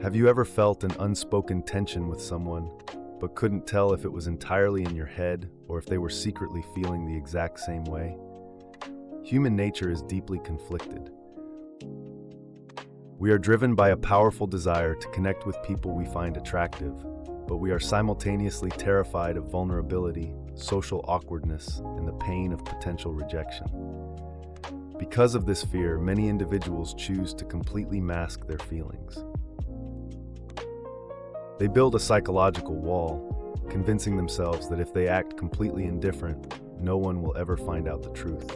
Have you ever felt an unspoken tension with someone, but couldn't tell if it was entirely in your head or if they were secretly feeling the exact same way? Human nature is deeply conflicted. We are driven by a powerful desire to connect with people we find attractive, but we are simultaneously terrified of vulnerability, social awkwardness, and the pain of potential rejection. Because of this fear, many individuals choose to completely mask their feelings. They build a psychological wall, convincing themselves that if they act completely indifferent, no one will ever find out the truth.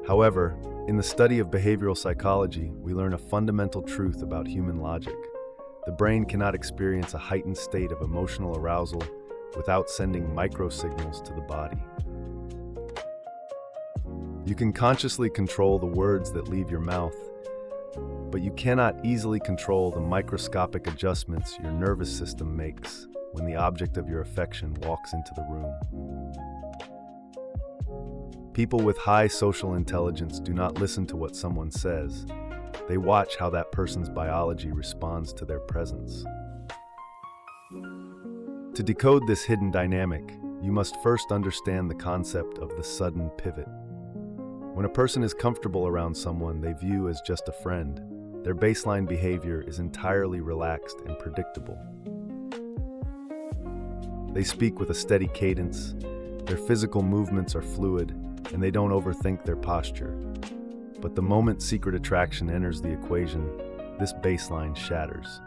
However, in the study of behavioral psychology, we learn a fundamental truth about human logic. The brain cannot experience a heightened state of emotional arousal without sending microsignals to the body. You can consciously control the words that leave your mouth, but you cannot easily control the microscopic adjustments your nervous system makes when the object of your affection walks into the room. People with high social intelligence do not listen to what someone says. They watch how that person's biology responds to their presence. To decode this hidden dynamic, you must first understand the concept of the sudden pivot. When a person is comfortable around someone they view as just a friend, their baseline behavior is entirely relaxed and predictable. They speak with a steady cadence, their physical movements are fluid, and they don't overthink their posture. But the moment secret attraction enters the equation, this baseline shatters.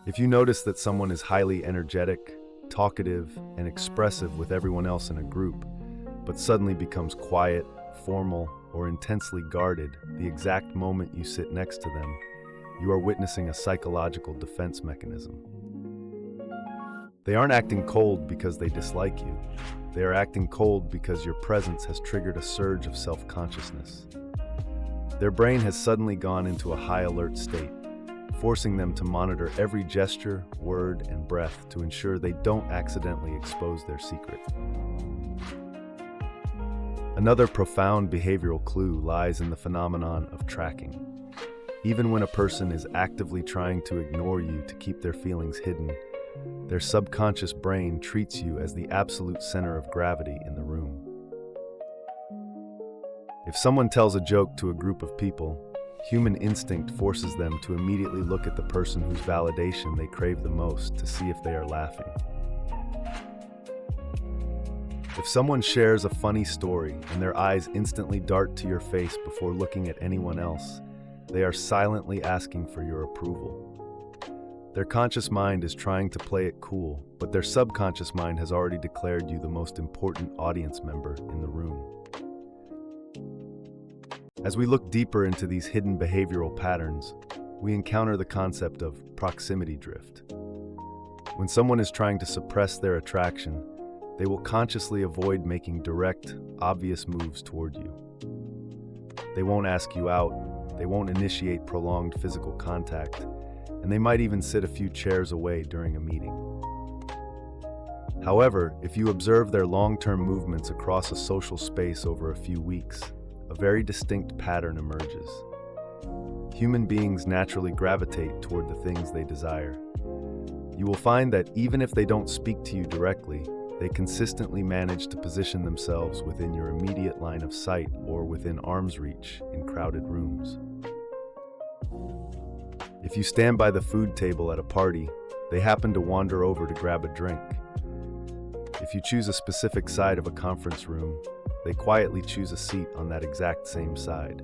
If you notice that someone is highly energetic, talkative, and expressive with everyone else in a group, but suddenly becomes quiet, formal, or intensely guarded the exact moment you sit next to them, you are witnessing a psychological defense mechanism. They aren't acting cold because they dislike you. They are acting cold because your presence has triggered a surge of self-consciousness. Their brain has suddenly gone into a high alert state, forcing them to monitor every gesture, word, and breath to ensure they don't accidentally expose their secret. Another profound behavioral clue lies in the phenomenon of tracking. Even when a person is actively trying to ignore you to keep their feelings hidden, their subconscious brain treats you as the absolute center of gravity in the room. If someone tells a joke to a group of people, human instinct forces them to immediately look at the person whose validation they crave the most to see if they are laughing. If someone shares a funny story and their eyes instantly dart to your face before looking at anyone else, they are silently asking for your approval. Their conscious mind is trying to play it cool, but their subconscious mind has already declared you the most important audience member in the room. As we look deeper into these hidden behavioral patterns, we encounter the concept of proximity drift. When someone is trying to suppress their attraction, they will consciously avoid making direct, obvious moves toward you. They won't ask you out, they won't initiate prolonged physical contact, and they might even sit a few chairs away during a meeting. However, if you observe their long-term movements across a social space over a few weeks, a very distinct pattern emerges. Human beings naturally gravitate toward the things they desire. You will find that even if they don't speak to you directly, they consistently manage to position themselves within your immediate line of sight or within arm's reach in crowded rooms. If you stand by the food table at a party, they happen to wander over to grab a drink. If you choose a specific side of a conference room, they quietly choose a seat on that exact same side.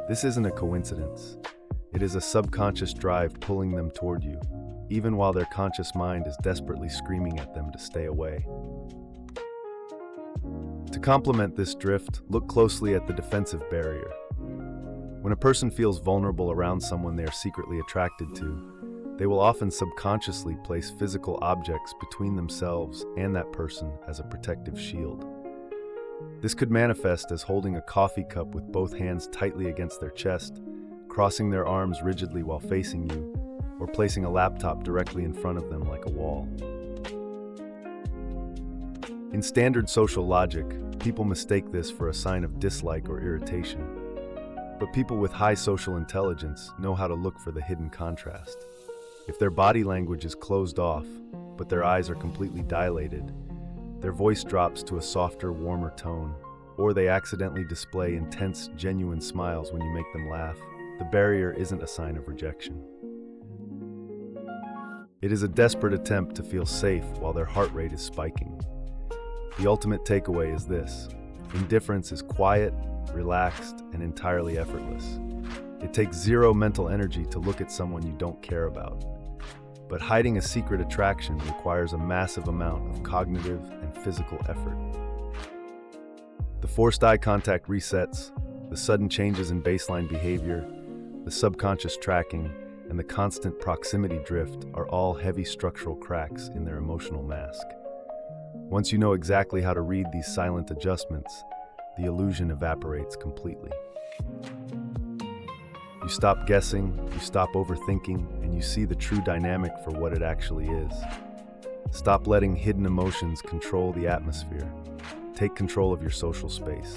This isn't a coincidence. It is a subconscious drive pulling them toward you, even while their conscious mind is desperately screaming at them to stay away. To complement this drift, look closely at the defensive barrier. When a person feels vulnerable around someone they are secretly attracted to, they will often subconsciously place physical objects between themselves and that person as a protective shield. This could manifest as holding a coffee cup with both hands tightly against their chest, crossing their arms rigidly while facing you, or placing a laptop directly in front of them like a wall. In standard social logic, people mistake this for a sign of dislike or irritation. But people with high social intelligence know how to look for the hidden contrast. If their body language is closed off, but their eyes are completely dilated, their voice drops to a softer, warmer tone, or they accidentally display intense, genuine smiles when you make them laugh, the barrier isn't a sign of rejection. It is a desperate attempt to feel safe while their heart rate is spiking. The ultimate takeaway is this: indifference is quiet, relaxed, and entirely effortless. It takes zero mental energy to look at someone you don't care about. But hiding a secret attraction requires a massive amount of cognitive and physical effort. The forced eye contact resets, the sudden changes in baseline behavior, the subconscious tracking, and the constant proximity drift are all heavy structural cracks in their emotional mask. Once you know exactly how to read these silent adjustments, the illusion evaporates completely. You stop guessing, you stop overthinking, and you see the true dynamic for what it actually is. Stop letting hidden emotions control the atmosphere. Take control of your social space.